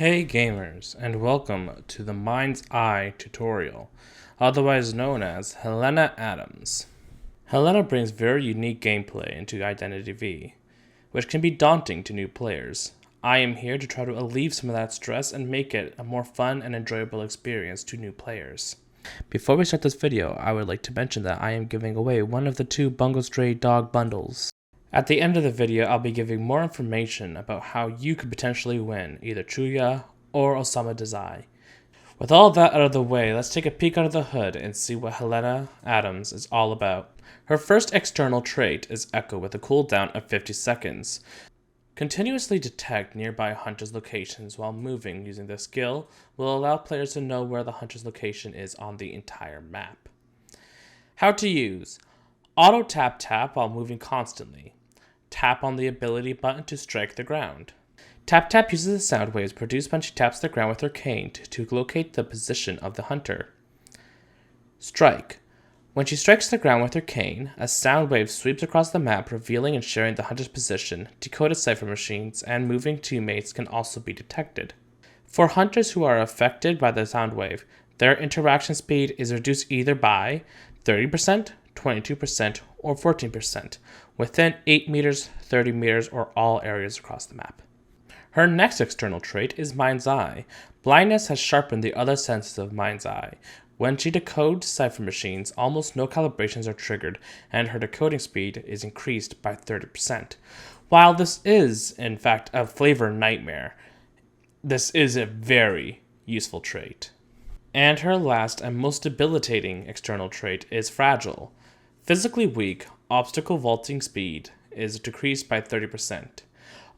Hey gamers, and welcome to the Mind's Eye tutorial, otherwise known as Helena Adams. Helena brings very unique gameplay into Identity V, which can be daunting to new players. I am here to try to alleviate some of that stress and make it a more fun and enjoyable experience to new players. Before we start this video, I would like to mention that I am giving away one of the two Bungo Stray dog bundles. At the end of the video, I'll be giving more information about how you could potentially win either Chuya or Osama Dazai. With all that out of the way, let's take a peek under the hood and see what Helena Adams is all about. Her first external trait is Echo with a cooldown of 50 seconds. Continuously detect nearby hunters' locations while moving using this skill will allow players to know where the hunter's location is on the entire map. How to use: auto tap while moving constantly. Tap on the ability button to strike the ground. Tap uses the sound waves produced when she taps the ground with her cane to locate the position of the hunter. Strike. When she strikes the ground with her cane, a sound wave sweeps across the map, revealing and sharing the hunter's position. Decoded cipher machines and moving teammates can also be detected. For hunters who are affected by the sound wave, their interaction speed is reduced either by 30%, 22%, or 14%, within 8 meters, 30 meters, or all areas across the map. Her next external trait is Mind's Eye. Blindness has sharpened the other senses of Mind's Eye. When she decodes cipher machines, almost no calibrations are triggered, and her decoding speed is increased by 30%. While this is, in fact, a flavor nightmare, this is a very useful trait. And her last and most debilitating external trait is Fragile. Physically weak, obstacle vaulting speed is decreased by 30%.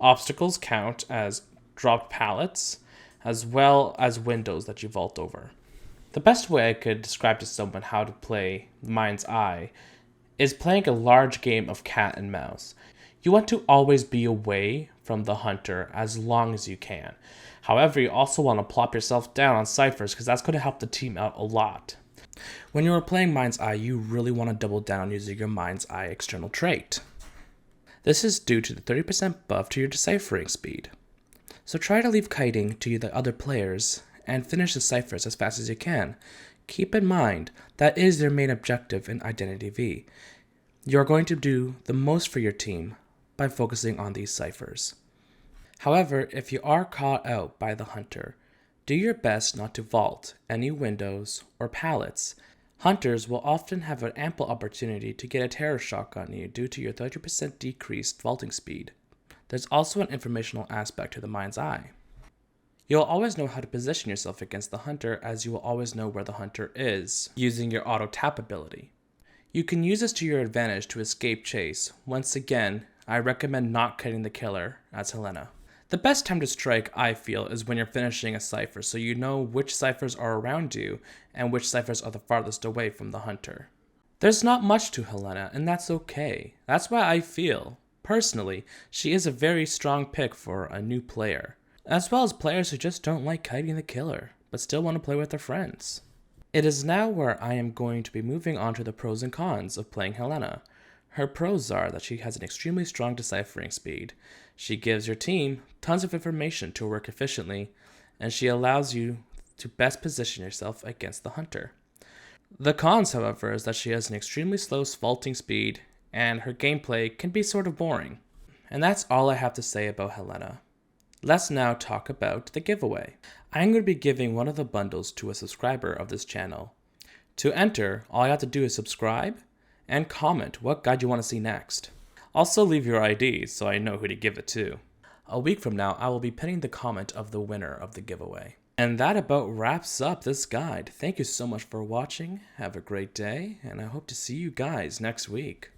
Obstacles count as dropped pallets, as well as windows that you vault over. The best way I could describe to someone how to play Mind's Eye is playing a large game of cat and mouse. You want to always be away from the hunter as long as you can. However, you also want to plop yourself down on ciphers because that's going to help the team out a lot. When you are playing Mind's Eye, you really want to double down using your Mind's Eye external trait. This is due to the 30% buff to your deciphering speed. So try to leave kiting to the other players and finish the ciphers as fast as you can. Keep in mind, that is your main objective in Identity V. You are going to do the most for your team by focusing on these ciphers. However, if you are caught out by the hunter, do your best not to vault any windows or pallets. Hunters will often have an ample opportunity to get a terror shock on you due to your 30% decreased vaulting speed. There's also an informational aspect to the Mind's Eye. You'll always know how to position yourself against the hunter, as you will always know where the hunter is using your auto tap ability. You can use this to your advantage to escape chase. Once again, I recommend not kiting the killer as Helena. The best time to strike, I feel, is when you're finishing a cipher, so you know which ciphers are around you and which ciphers are the farthest away from the hunter. There's not much to Helena, and that's okay. That's why I feel, personally, she is a very strong pick for a new player, as well as players who just don't like kiting the killer, but still want to play with their friends. It is now where I am going to be moving on to the pros and cons of playing Helena. Her pros are that she has an extremely strong deciphering speed. She gives your team tons of information to work efficiently, and she allows you to best position yourself against the hunter. The cons, however, is that she has an extremely slow vaulting speed, and her gameplay can be sort of boring. And that's all I have to say about Helena. Let's now talk about the giveaway. I'm going to be giving one of the bundles to a subscriber of this channel. To enter, all you have to do is subscribe and comment what guide you want to see next. Also leave your ID so I know who to give it to. A week from now, I will be pinning the comment of the winner of the giveaway. And that about wraps up this guide. Thank you so much for watching. Have a great day, and I hope to see you guys next week.